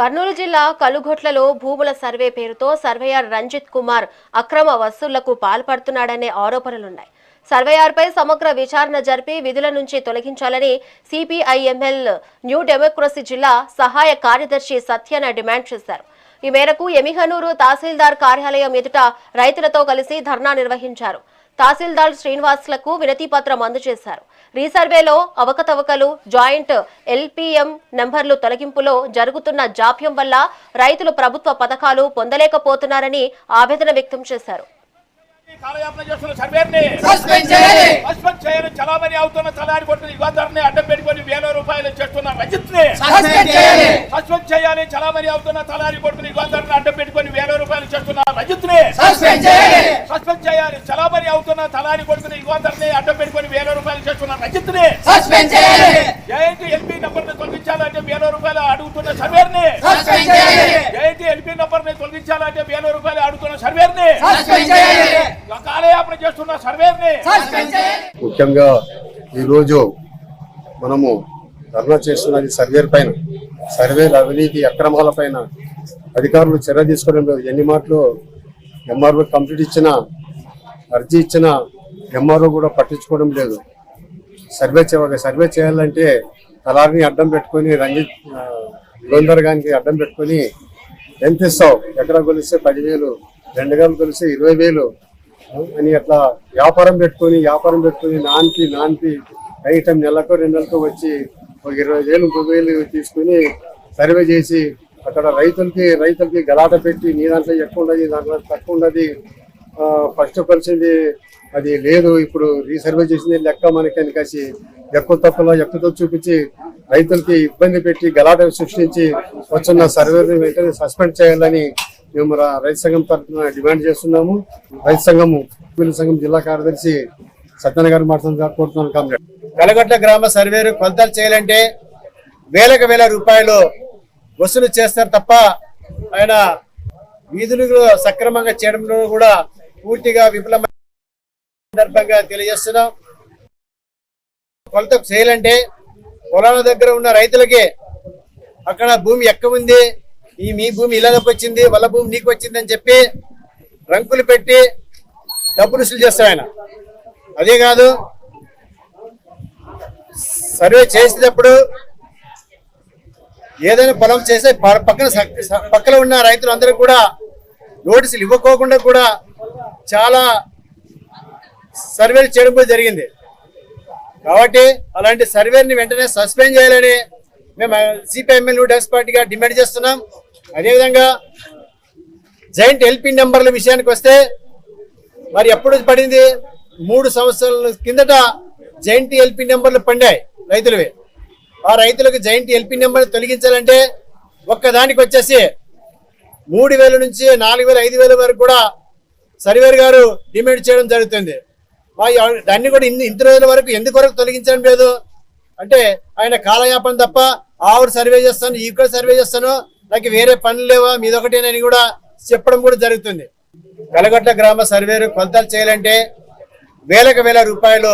కర్నూలు జిల్లా కలుగొట్లలో భూముల సర్వే పేరుతో సర్వేయర్ రంజిత్ కుమార్ అక్రమ వసూళ్లకు పాల్పడుతున్నాడనే ఆరోపణలున్నాయి. సర్వేయర్పై సమగ్ర విచారణ జరిపి విధుల నుంచి తొలగించాలని సిపిఐఎంఎల్ న్యూ డెమోక్రసీ జిల్లా సహాయ కార్యదర్శి సత్యన డిమాండ్ చేశారు. ఈ మేరకు ఎమిగనూరు తహసీల్దార్ కార్యాలయం ఎదుట రైతులతో కలిసి ధర్నా నిర్వహించారు. తహసీల్దార్ శ్రీనివాస్లకు వినతి పత్రం అందజేశారు. రీసర్వేలో అవకతవకలు, జాయింట్ ఎల్పిఎం నంబర్లు తొలగింపులో జరుగుతున్న జాప్యం వల్ల రైతులు ప్రభుత్వ పథకాలు పొందలేకపోతున్నారని ఆవేదన వ్యక్తం చేశారు. కాలయాపన చేస్తున్న సర్వేర్ని సస్పెండ్ చేయాలి. చలామణి అవుతున్న చలారి కొట్టిన యువతర్ని అడ్డం పెట్టుకొని ₹1000 చేస్తున్న రజిత్ని సస్పెండ్ చేయాలి. చలామణి అవుతున్న చలారి కొట్టిన యువతర్ని అడ్డం పెట్టుకొని ₹1000 చేస్తున్న రజిత్ని సస్పెండ్ చేయాలి. చలామణి అవుతున్న చలారి కొట్టిన యువతర్ని అడ్డం పెట్టుకొని ₹1000 చేస్తున్న రజిత్ని జయంతి ఎల్పీ నంబర్ ని తొలగించాలంటే ₹1000 అడుగుతున్న సర్వేర్ని జయంతి ఎల్పీ నంబర్ ని తొలగించాలంటే ₹1000 అడుగుతున్న సర్వేర్ని కాలయాపన చేస్తున్న సర్వేర్ని. ముఖ్యంగా ఈరోజు మనము ధర్నా చేస్తున్నది సర్వేర్ పైన, సర్వేర్ అవినీతి అక్రమాల పైన అధికారులు చర్య తీసుకోవడం లేదు. ఎన్ని మాటలు ఎంఆర్ఓ కంప్లీట్ ఇచ్చిన అర్జీ ఇచ్చిన ఎంఆర్ఓ కూడా పట్టించుకోవడం లేదు. సర్వే చేయాలంటే తలారిని అడ్డం పెట్టుకొని రంజిత్ యువందర్ గారికి అడ్డం పెట్టుకొని ఎంత ఇస్తావు, ఎకరా కొలిస్తే 10,000, 2 గంటలు కొలిస్తే 20,000 అని అట్లా వ్యాపారం పెట్టుకొని నాన్పి ఐటమ్ నెలకు 2 నెలలకు వచ్చి ఒక 20,000, 30,000 తీసుకుని సర్వే చేసి అక్కడ రైతులకి గలాట పెట్టి నీ దాంట్లో ఎక్కువ ఉన్నది, దాంట్లో తక్కువ ఉన్నది, ఫస్ట్ కలిసింది అది లేదు, ఇప్పుడు రీసర్వే చేసింది లెక్క మనకని కాసి ఎక్కువతో చూపించి రైతులకి ఇబ్బంది పెట్టి గలాట సృష్టించి వచ్చిన సర్వేని వెంటనే సస్పెండ్ చేయాలని మేము రైతు సంఘం తరఫున డిమాండ్ చేస్తున్నాము. రైతు సంఘం జిల్లా కార్యదర్శి సత్యన గారు మాట్లాడుతున్నాను. కామ్రేడ్, కలగట్ల గ్రామ సర్వేరు కొలతలు చేయాలంటే వేల రూపాయలు వసూలు చేస్తారు తప్ప ఆయన వీధులు సక్రమంగా చేయడంలో కూడా పూర్తిగా విఫలమైన సందర్భంగా తెలియజేస్తున్నాం. కొలత చేయాలంటే పొలాల దగ్గర ఉన్న రైతులకి అక్కడ భూమి ఎక్కువ ఉంది, మీ భూమి ఇలాగకి వచ్చింది, వాళ్ళ భూమి నీకు వచ్చింది అని చెప్పి రంకులు పెట్టి డబ్బులు వసూలు చేస్తాడు ఆయన. అదే కాదు, సర్వే చేసేటప్పుడు ఏదైనా పొలం చేస్తే పక్కన ఉన్న రైతులందరూ కూడా నోటీసులు ఇవ్వకోకుండా కూడా చాలా సర్వేలు చేయడం కూడా జరిగింది. కాబట్టి అలాంటి సర్వేని వెంటనే సస్పెండ్ చేయాలని మేము సిపిఐఎంఎల్ న్యూ డెమోక్రసీ పార్టీగా డిమాండ్ చేస్తున్నాం. అదేవిధంగా జాయింట్ ఎల్పీ నెంబర్ల విషయానికి వస్తే మరి ఎప్పుడు పడింది, 3 సంవత్సరాల కిందట జాయింట్ ఎల్పీ నెంబర్లు పడ్డాయి రైతులవి. ఆ రైతులకు జాయింట్ ఎల్పీ నెంబర్ తొలగించాలంటే ఒక్కదానికి వచ్చేసి 3,000 నుంచి 4,000, 5,000 వరకు కూడా సర్వేర్ గారు డిమాండ్ చేయడం జరుగుతుంది. దాన్ని కూడా ఇంత రోజుల వరకు ఎందుకొరకు తొలగించడం లేదు అంటే ఆయన కాలయాపన తప్ప ఆవిడ సర్వే చేస్తాను, ఇక్కడ సర్వే చేస్తాను, నాకు వేరే పనులు లేవా మీదొకటేనని కూడా చెప్పడం కూడా జరుగుతుంది. కలగట్ల గ్రామ సర్వేరు కొలతలు చేయాలంటే వేల రూపాయలు